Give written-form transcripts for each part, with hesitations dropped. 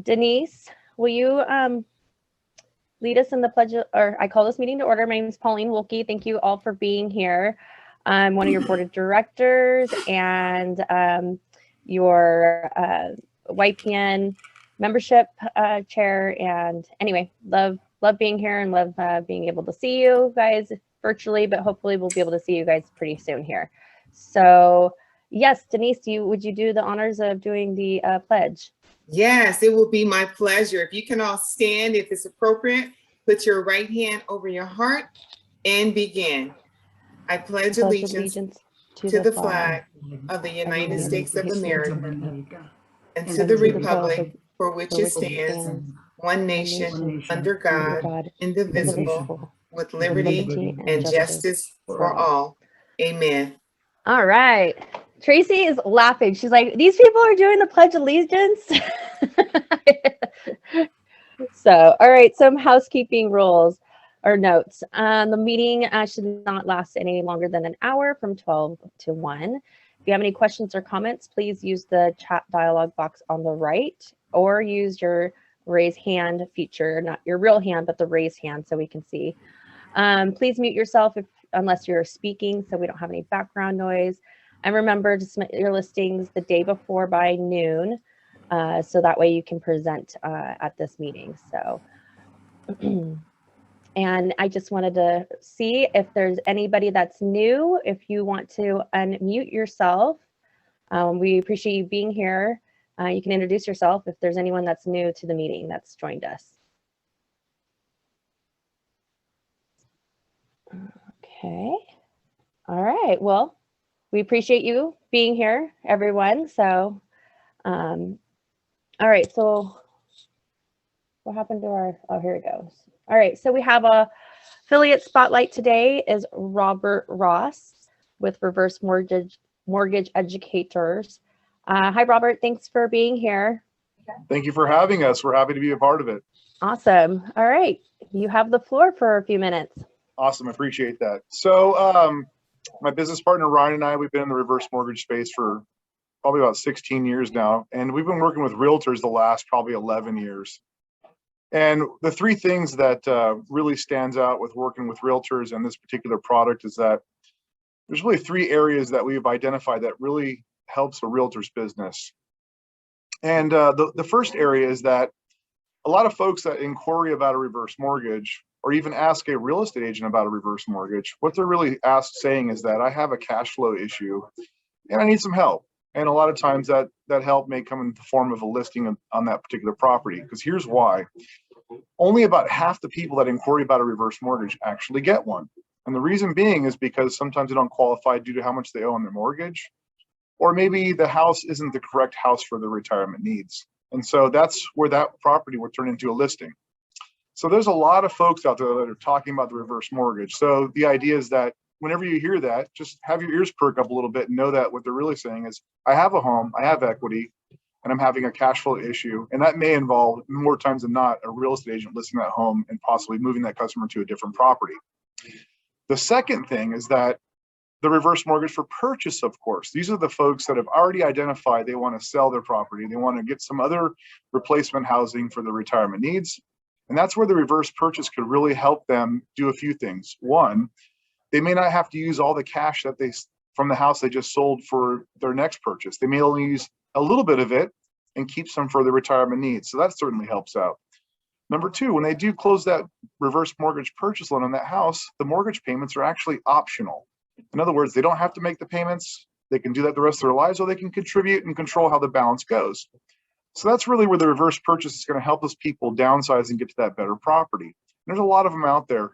Denise, will you lead us in the pledge, or I call this meeting to order. My name is Pauline Wilkie. Thank you all for being here. I'm one of your board of directors and your YPN membership chair. And anyway, love being here and love being able to see you guys virtually, but hopefully we'll be able to see you guys pretty soon here. So yes, Denise, would you do the honors of doing the pledge? Yes, it will be my pleasure. If you can all stand, if it's appropriate, put your right hand over your heart and begin. I pledge allegiance to the flag of the United States of America and to the republic for which it stands, one nation, under God, indivisible, with liberty and justice for all. Amen. All right. Tracy is laughing. She's like, these people are doing the Pledge of Allegiance. So, all right, some housekeeping rules or notes. The meeting should not last any longer than an hour from 12 to 1. If you have any questions or comments, please use the chat dialog box on the right or use your raise hand feature, not your real hand, but the raise hand so we can see. Please mute yourself unless you're speaking so we don't have any background noise. And remember to submit your listings the day before by noon so that way you can present at this meeting. So, and I just wanted to see if there's anybody that's new. If you want to unmute yourself, we appreciate you being here. You can introduce yourself if there's anyone that's new to the meeting that's joined us. Okay. All right. Well, we appreciate you being here, everyone. So, all right. So what happened to our, oh, here it goes. All right. So we have a affiliate spotlight today is Robert Ross with Reverse Mortgage Educators. Hi, Robert. Thanks for being here. Thank you for having us. We're happy to be a part of it. Awesome. All right. You have the floor for a few minutes. Awesome. Appreciate that. So my business partner, Ryan, and I, we've been in the reverse mortgage space for probably about 16 years now. And we've been working with realtors the last probably 11 years. And the three things that really stands out with working with realtors and this particular product is that there's really three areas that we've identified that really helps a realtor's business. And the first area is that a lot of folks that inquiry about a reverse mortgage or even ask a real estate agent about a reverse mortgage, what they're really saying is that I have a cash flow issue and I need some help. And a lot of times that help may come in the form of a listing on that particular property. Because here's why. Only about half the people that inquiry about a reverse mortgage actually get one. And the reason being is because sometimes they don't qualify due to how much they owe on their mortgage, or maybe the house isn't the correct house for their retirement needs. And so that's where that property would turn into a listing. So there's a lot of folks out there that are talking about the reverse mortgage. So the idea is that whenever you hear that, just have your ears perk up a little bit and know that what they're really saying is, I have a home, I have equity, and I'm having a cash flow issue. And that may involve, more times than not, a real estate agent listing that home and possibly moving that customer to a different property. The second thing is that the reverse mortgage for purchase, of course, these are the folks that have already identified they want to sell their property. They want to get some other replacement housing for their retirement needs. And that's where the reverse purchase could really help them do a few things. One, they may not have to use all the cash that from the house they just sold for their next purchase. They may only use a little bit of it and keep some for their retirement needs. So that certainly helps out. Number two, when they do close that reverse mortgage purchase loan on that house, the mortgage payments are actually optional. In other words, they don't have to make the payments. They can do that the rest of their lives, or they can contribute and control how the balance goes. So that's really where the reverse purchase is going to help those people downsize and get to that better property. There's a lot of them out there.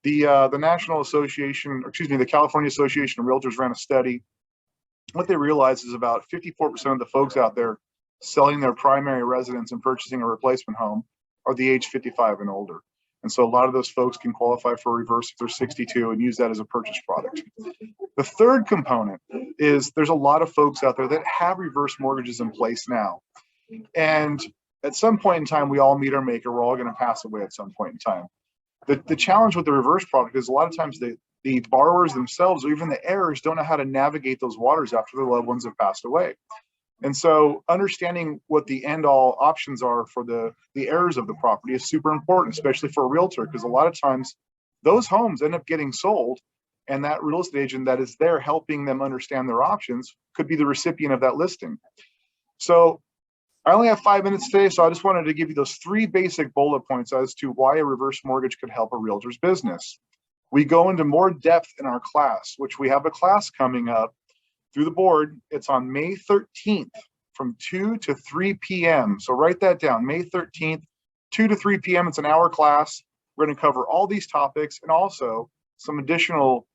The National Association, the California Association of Realtors ran a study. What they realized is about 54% of the folks out there selling their primary residence and purchasing a replacement home are the age 55 and older. And so a lot of those folks can qualify for a reverse if they're 62 and use that as a purchase product. The third component is there's a lot of folks out there that have reverse mortgages in place now. And at some point in time, we all meet our maker. We're all going to pass away at some point in time. The challenge with the reverse product is a lot of times the borrowers themselves or even the heirs don't know how to navigate those waters after their loved ones have passed away. And so understanding what the end all options are for the errors of the property is super important, especially for a realtor, because a lot of times those homes end up getting sold, and that real estate agent that is there helping them understand their options could be the recipient of that listing. So I only have 5 minutes today, so I just wanted to give you those 3 basic bullet points as to why a reverse mortgage could help a realtor's business. We go into more depth in our class, which we have a class coming up through the board. It's on May 13th from 2 to 3 p.m. So write that down, May 13th, 2 to 3 p.m. It's an hour class. We're going to cover all these topics and also some additional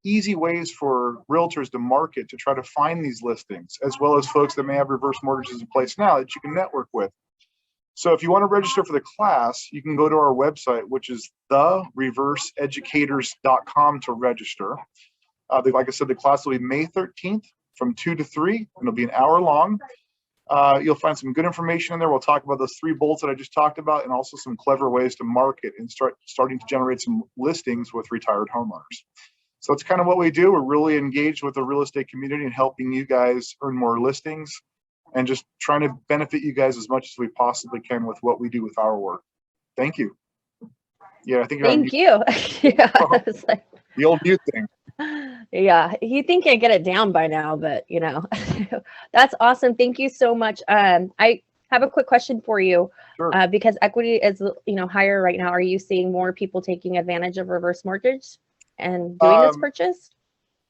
easy ways for realtors to market to try to find these listings, as well as folks that may have reverse mortgages in place now that you can network with. So if you want to register for the class, you can go to our website, which is thereverseeducators.com to register. Like I said, the class will be May 13th from 2 to 3, and it'll be an hour long. You'll find some good information in there. We'll talk about those 3 bullets that I just talked about, and also some clever ways to market and starting to generate some listings with retired homeowners. So that's kind of what we do. We're really engaged with the real estate community and helping you guys earn more listings and just trying to benefit you guys as much as we possibly can with what we do with our work. Thank you. Yeah, I think you're Thank you. Yeah, I was like, the old mute thing. Yeah, you think I get it down by now, but that's awesome. Thank you so much. I have a quick question for you. Sure. Because equity is higher right now. Are you seeing more people taking advantage of reverse mortgage and doing this purchase?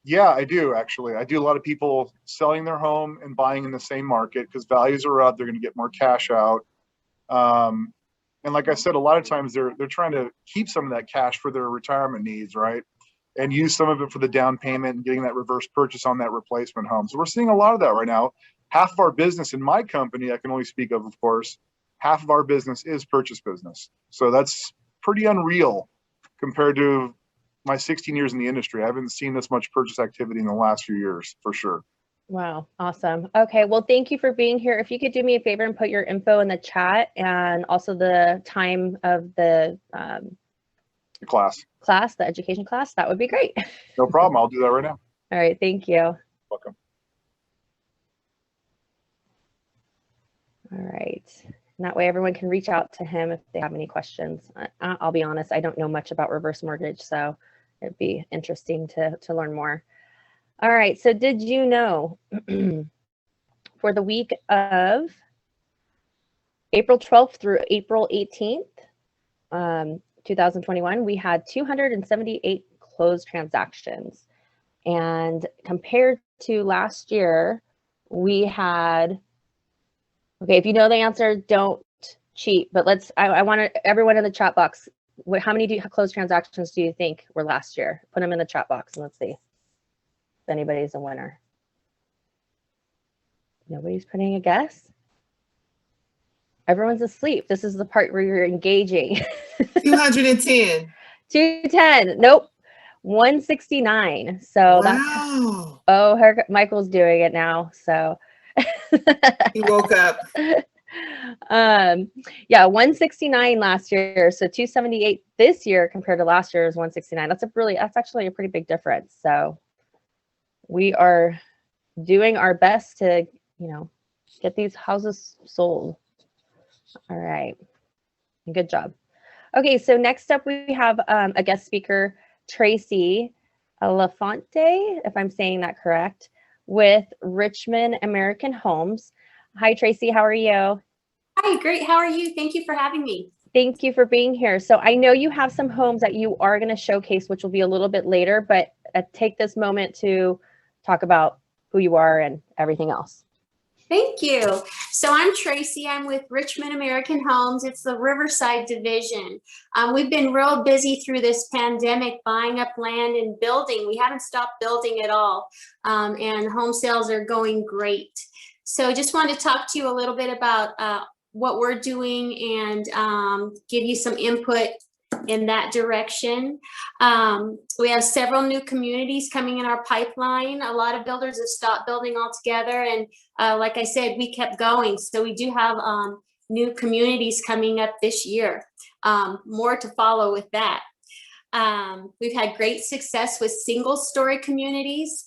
Yeah, I do actually. I do a lot of people selling their home and buying in the same market because values are up. They're going to get more cash out. And like I said, a lot of times they're trying to keep some of that cash for their retirement needs, right? And use some of it for the down payment and getting that reverse purchase on that replacement home. So we're seeing a lot of that right now. Half of our business in my company, I can only speak of course, half of our business is purchase business. So that's pretty unreal compared to my 16 years in the industry. I haven't seen this much purchase activity in the last few years, for sure. Wow, awesome. Okay, well, thank you for being here. If you could do me a favor and put your info in the chat and also the time of the class, the education class, that would be great. No problem. I'll do that right now. All right, thank you. Welcome. All right. And that way everyone can reach out to him if they have any questions. I'll be honest, I don't know much about reverse mortgage, so it'd be interesting to learn more. All right, so did you know for the week of April 12th through April 18th, 2021, we had 278 closed transactions. And compared to last year, we had, okay, if you know the answer, don't cheat, but I want everyone in the chat box, how many closed transactions do you think were last year? Put them in the chat box and let's see if anybody's a winner. Nobody's putting a guess? Everyone's asleep. This is the part where you're engaging. 210. 210. Nope. 169. So wow. Michael's doing it now. So he woke up. Yeah, 169 last year. So 278 this year compared to last year is 169. That's actually a pretty big difference. So we are doing our best to, get these houses sold. All right. Good job. Okay, so next up we have a guest speaker, Tracy Elefante, if I'm saying that correct, with Richmond American Homes. Hi, Tracy. How are you? Hi, great. How are you? Thank you for having me. Thank you for being here. So I know you have some homes that you are going to showcase, which will be a little bit later, but take this moment to talk about who you are and everything else. Thank you. So I'm Tracy. I'm with Richmond American Homes. It's the Riverside division. We've been real busy through this pandemic, buying up land and building. We haven't stopped building at all, and home sales are going great. So just wanted to talk to you a little bit about what we're doing and give you some input in that direction. We have several new communities coming in our pipeline. A lot of builders have stopped building altogether, and like I said, we kept going. So we do have new communities coming up this year. More to follow with that. We've had great success with single-story communities.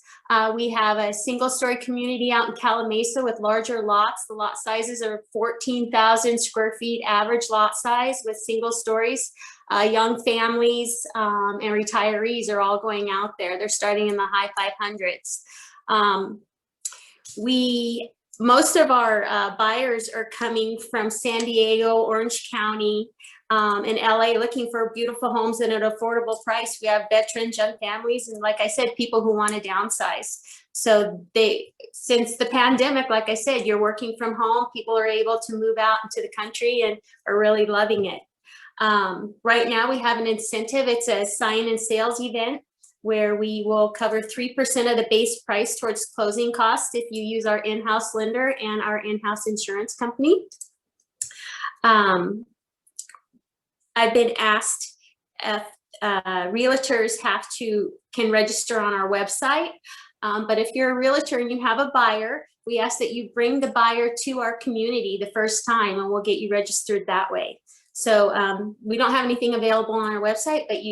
We have a single-story community out in Calamasa with larger lots. The lot sizes are 14,000 square feet average lot size with single stories. Young families and retirees are all going out there. They're starting in the high 500s. Most of our buyers are coming from San Diego, Orange County, in LA, looking for beautiful homes at an affordable price. We have veterans, young families, and like I said, people who want to downsize. So since the pandemic, like I said, you're working from home, people are able to move out into the country and are really loving it. Right now we have an incentive. It's a sign and sales event where we will cover 3% of the base price towards closing costs if you use our in-house lender and our in-house insurance company. I've been asked if realtors can register on our website. But if you're a realtor and you have a buyer, we ask that you bring the buyer to our community the first time and we'll get you registered that way. So we don't have anything available on our website, but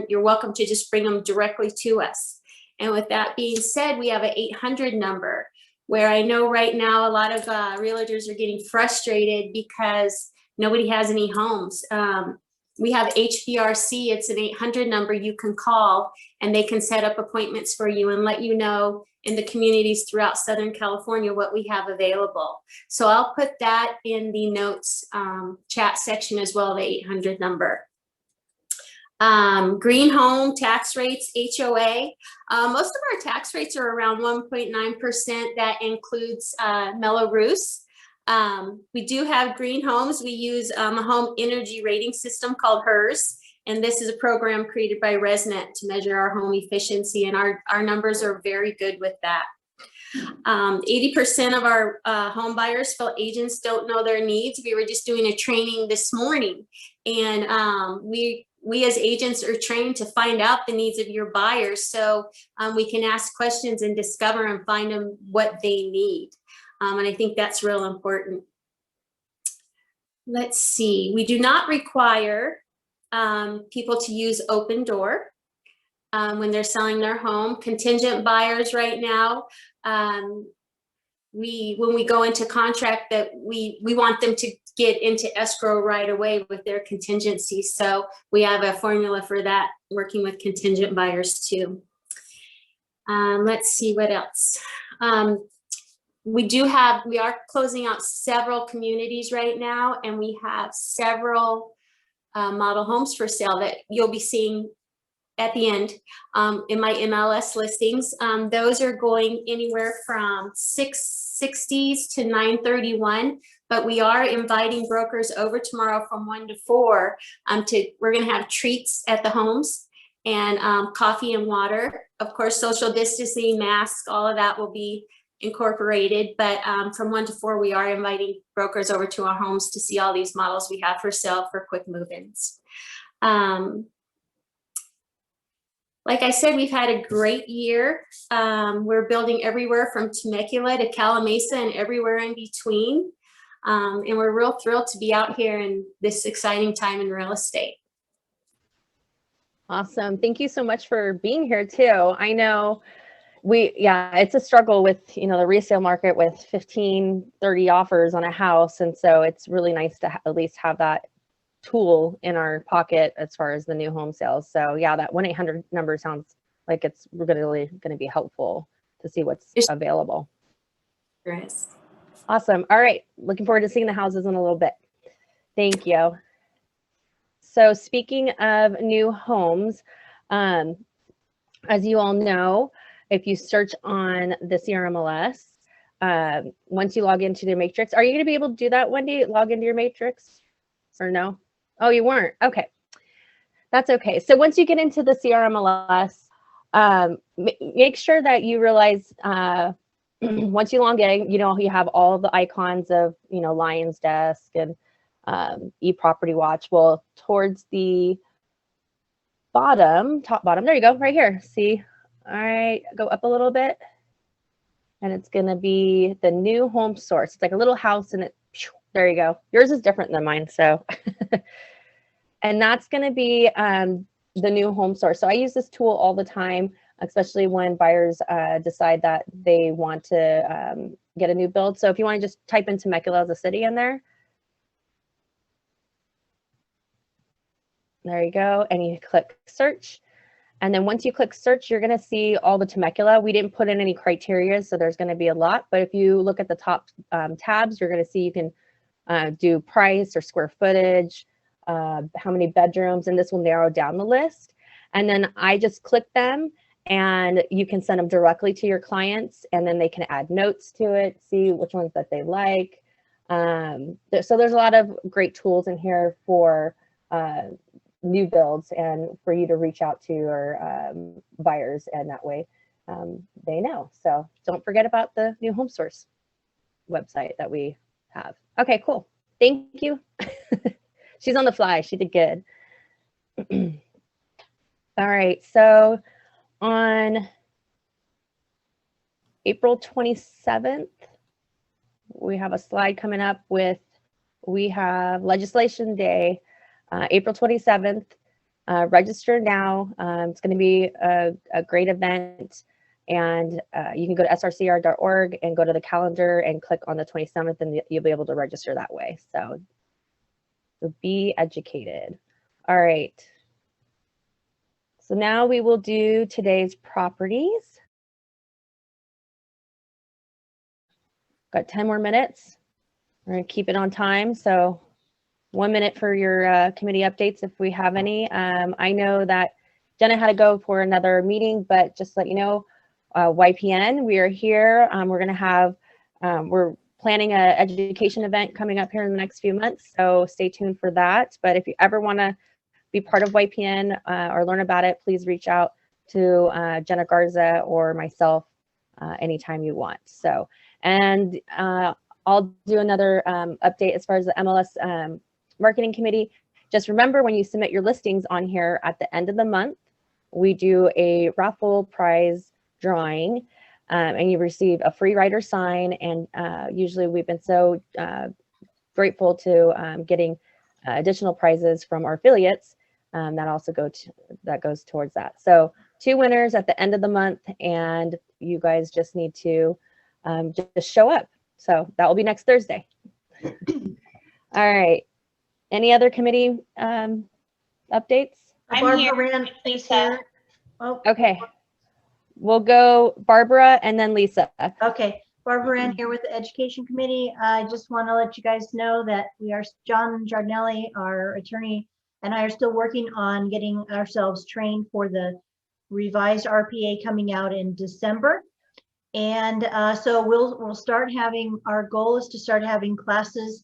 you're welcome to just bring them directly to us. And with that being said, we have an 800 number where I know right now a lot of realtors are getting frustrated because nobody has any homes. We have HVRC, it's an 800 number you can call and they can set up appointments for you and let you know in the communities throughout Southern California what we have available. So I'll put that in the notes chat section as well, the 800 number. Green home tax rates, HOA. Most of our tax rates are around 1.9%. That includes Mello-Roos. We do have green homes. We use a home energy rating system called HERS. And this is a program created by ResNet to measure our home efficiency. And our numbers are very good with that. 80% of our home buyers feel agents don't know their needs. We were just doing a training this morning. And we as agents are trained to find out the needs of your buyers. So we can ask questions and discover and find them what they need. And I think that's real important. Let's see. We do not require people to use Open Door when they're selling their home. Contingent buyers right now, when we go into contract, that we want them to get into escrow right away with their contingencies. So we have a formula for that, working with contingent buyers too. Let's see what else. We are closing out several communities right now, and we have several model homes for sale that you'll be seeing at the end in my MLS listings. Those are going anywhere from 660s to 931, but we are inviting brokers over tomorrow from 1 to 4. We're going to have treats at the homes and coffee and water. Of course, social distancing, masks, all of that will be incorporated, but from 1 to 4, we are inviting brokers over to our homes to see all these models we have for sale for quick move-ins. Like I said, we've had a great year. We're building everywhere from Temecula to Calamasa and everywhere in between. And we're real thrilled to be out here in this exciting time in real estate. Awesome. Thank you so much for being here too. I know it's a struggle with, the resale market with 15, 30 offers on a house. And so it's really nice to at least have that tool in our pocket as far as the new home sales. So yeah, that 1-800 number sounds like it's really going to be helpful to see what's available. Yes. Awesome. All right. Looking forward to seeing the houses in a little bit. Thank you. So speaking of new homes, as you all know, if you search on the CRMLS, once you log into the matrix, are you going to be able to do that, Wendy? Log into your matrix or no? Oh, you weren't. Okay. That's okay. So once you get into the CRMLS, make sure that you realize once you log in, you have all the icons of, Lion's Desk and eProperty Watch. Well, towards the top bottom, there you go, right here. See? All right, go up a little bit. And it's going to be the new home source. It's like a little house and there you go. Yours is different than mine. So, and that's going to be the new home source. So I use this tool all the time, especially when buyers decide that they want to get a new build. So if you want to just type in Temecula as a city in there. There you go. And you click search. And then once you click search, you're going to see all the Temecula. We didn't put in any criteria, so there's going to be a lot. But if you look at the top tabs, you're going to see you can do price or square footage, how many bedrooms, and this will narrow down the list. And then I just click them, and you can send them directly to your clients, and then they can add notes to it, see which ones that they like. So there's a lot of great tools in here for new builds and for you to reach out to your buyers, and that way they know. So don't forget about the new home source website that we have. Okay, cool. Thank you. She's on the fly. She did good. All right. So on April 27th, we have a slide coming up with, we have Legislation Day, April 27th. Register now. It's going to be a great event. And you can go to srcr.org and go to the calendar and click on the 27th, and you'll be able to register that way. So be educated. All right. So now we will do today's properties. Got 10 more minutes. We're going to keep it on time. So 1 minute for your committee updates if we have any. I know that Jenna had to go for another meeting, but just to let you know, YPN, we are here. We're going to have, we're planning an education event coming up here in the next few months, so stay tuned for that. But if you ever want to be part of YPN or learn about it, please reach out to Jenna Garza or myself anytime you want. So, and I'll do another update as far as the MLS marketing committee. Just remember, when you submit your listings on here at the end of the month, we do a raffle prize drawing, and you receive a free writer sign. And usually we've been so grateful to getting additional prizes from our affiliates that also goes towards that. So 2 winners at the end of the month, and you guys just need to just show up. So that will be next Thursday. All right. Any other committee updates? I'm here. Lisa. Oh, Okay. We'll go Barbara and then Lisa. okay. Barbara Ann here with the Education Committee. I just want to let you guys know that John Giardinelli, our attorney, and I are still working on getting ourselves trained for the revised RPA coming out in December. And so we'll start having, our goal is to start having classes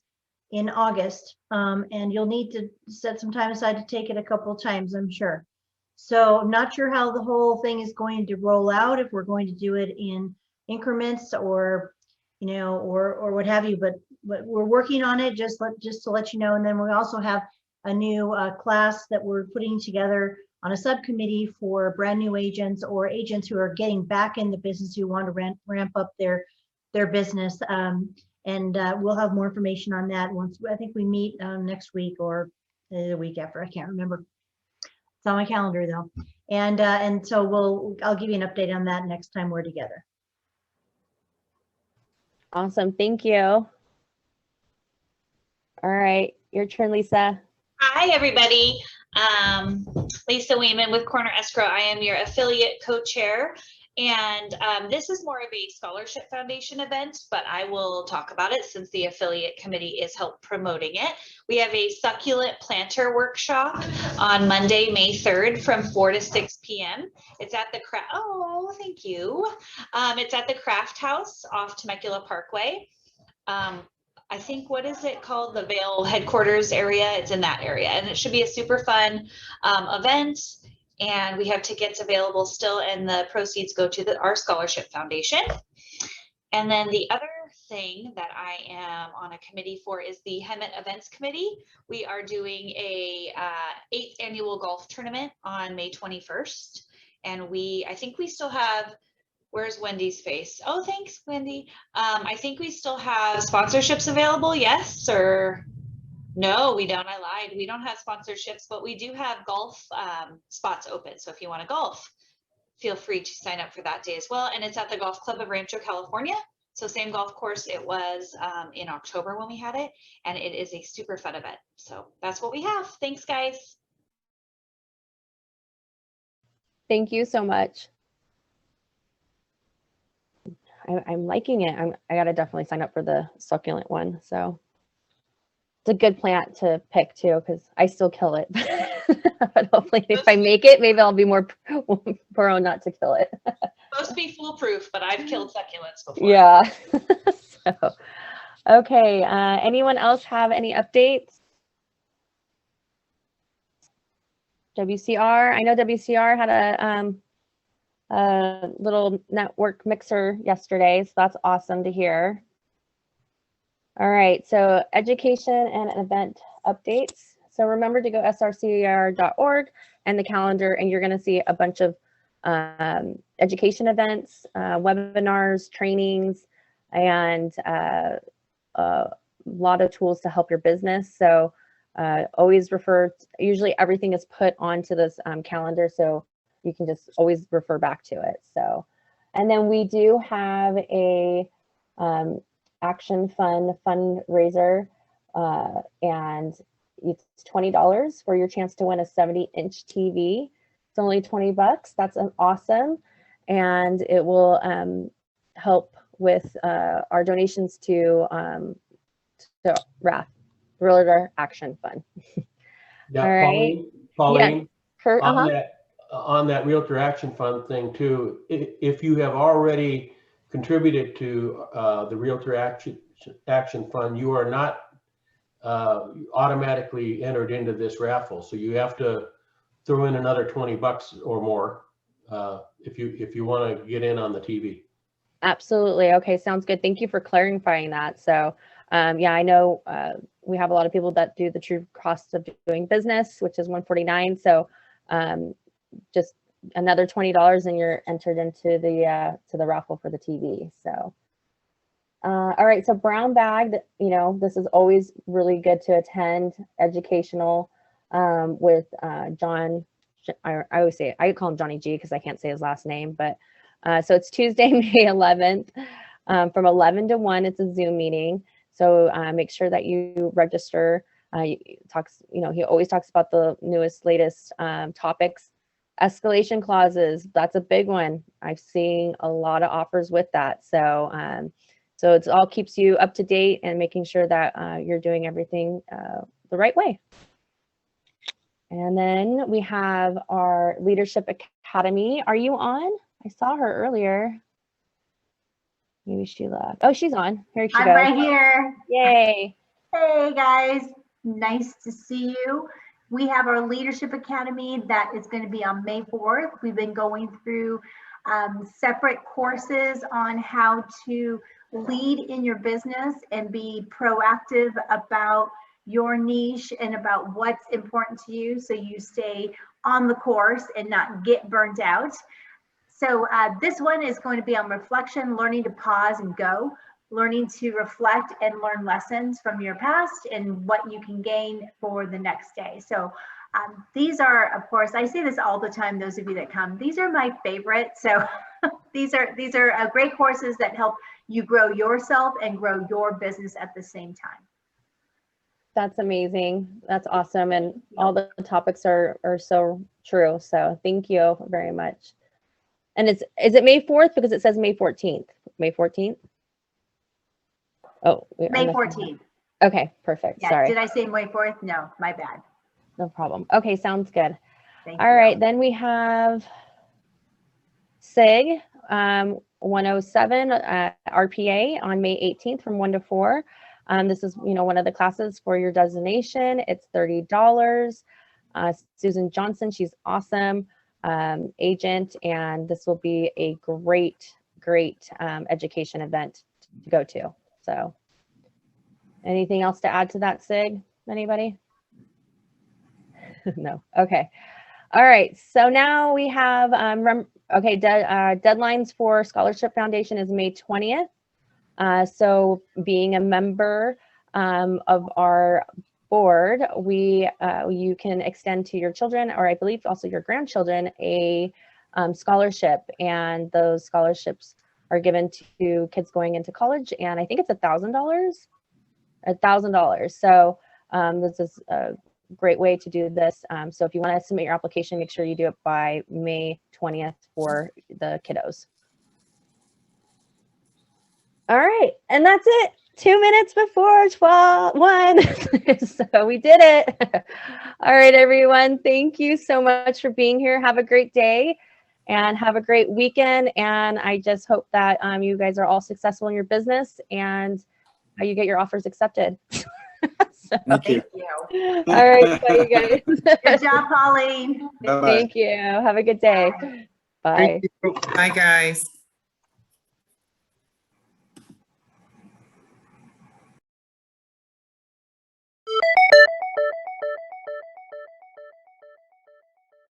in August. And you'll need to set some time aside to take it a couple of times, I'm sure. So I'm not sure how the whole thing is going to roll out, if we're going to do it in increments or, you know, or what have you, but we're working on it, just to let you know. And then we also have a new class that we're putting together on a subcommittee for brand new agents or agents who are getting back in the business, who want to ramp up their business. And we'll have more information on that once, I think we meet next week or the week after, I can't remember. It's on my calendar though. And so I'll give you an update on that next time we're together. Awesome. Thank you. All right. Your turn, Lisa. Hi, everybody. Lisa Weeman with Corner Escrow. I am your affiliate co-chair. And this is more of a scholarship foundation event, but I will talk about it since the affiliate committee is help promoting it. We have a succulent planter workshop on Monday, May 3rd from 4 to 6 p.m. It's at the thank you. It's at the Craft House off Temecula Parkway. I think, what is it called? The Vail headquarters area. It's in that area, and it should be a super fun event. And we have tickets available still, and the proceeds go to our scholarship foundation. And then the other thing that I am on a committee for is the Hemet Events Committee. We are doing a 8th annual golf tournament on May 21st. And I think we still have, where's Wendy's face? Oh, thanks, Wendy. I think we still have sponsorships available, yes, or No, we don't. I lied. We don't have sponsorships, but we do have golf spots open. So if you want to golf, feel free to sign up for that day as well. And it's at the Golf Club of Rancho, California. So same golf course it was in October when we had it. And it is a super fun event. So that's what we have. Thanks, guys. Thank you so much. I'm liking it. I gotta definitely sign up for the succulent one. So it's a good plant to pick too, because I still kill it. But hopefully if I make it, maybe I'll be more prone not to kill it. Supposed to be foolproof, but I've killed succulents before. Yeah. So, okay. Anyone else have any updates? WCR. I know WCR had a little network mixer yesterday, so that's awesome to hear. All right, so education and event updates. So remember to go srcer.org and the calendar, and you're going to see a bunch of education events, webinars, trainings, and a lot of tools to help your business. So always refer, usually everything is put onto this calendar, so you can just always refer back to it. So, and then we do have a Action Fund fundraiser, and it's $20 for your chance to win a 70-inch TV. It's only $20. That's awesome, and it will help with our donations to RAF, Realtor Action Fund. Yeah, all right, Pauline, yeah. Kurt, on that Realtor Action Fund thing too, if you have already contributed to the Realtor Action Fund, you are not automatically entered into this raffle. So you have to throw in another $20 or more if you want to get in on the TV. Absolutely. Okay, sounds good. Thank you for clarifying that. So yeah, I know we have a lot of people that do the true cost of doing business, which is $149. So just another $20 and you're entered into the raffle for the TV. So all right, so brown bag, you know, this is always really good to attend, educational, with John. I always say, I call him Johnny G because I can't say his last name, but so it's Tuesday, May 11th, from 11 to 1. It's a Zoom meeting, so make sure that you register. He always talks about the newest, latest topics. Escalation clauses, that's a big one. I've seen a lot of offers with that. So so it all keeps you up to date and making sure that you're doing everything the right way. And then we have our Leadership Academy. Are you on? I saw her earlier. Maybe she left. Oh, she's on. Here she goes. I'm right here. Yay. Hey guys, nice to see you. We have our Leadership Academy that is going to be on May 4th. We've been going through separate courses on how to lead in your business and be proactive about your niche and about what's important to you, so you stay on the course and not get burnt out. So this one is going to be on reflection, learning to pause and go, learning to reflect and learn lessons from your past and what you can gain for the next day. So these are, of course, I say this all the time, those of you that come, these are my favorite. So these are great courses that help you grow yourself and grow your business at the same time. That's amazing. That's awesome. And all the topics are so true. So thank you very much. And is it May 4th? Because it says May 14th. May 14th? Oh, May 14th. Okay, perfect. Yeah, sorry. did I say May 4th? No, my bad. No problem. Okay, sounds good. Thank All you. right, then we have SIG 107 RPA on May 18th from 1 to 4. This is, one of the classes for your designation. It's $30. Susan Johnson, she's awesome, agent, and this will be a great education event to go to. So anything else to add to that, SIG? Anybody? No. Okay. All right. So now we have, deadlines for Scholarship Foundation is May 20th. So being a member of our board, you can extend to your children, or I believe also your grandchildren, a scholarship, and those scholarships are given to kids going into college, and I think it's $1,000. $1,000. So this is a great way to do this. So if you want to submit your application, make sure you do it by May 20th for the kiddos. All right, and that's it. 2 minutes before 1. So we did it. All right, everyone. Thank you so much for being here. Have a great day and have a great weekend. And I just hope that you guys are all successful in your business and you get your offers accepted. So, Thank you. all right, bye, you guys. Good job, Pauline. Bye-bye. Thank you. Have a good day. Bye. Bye, guys.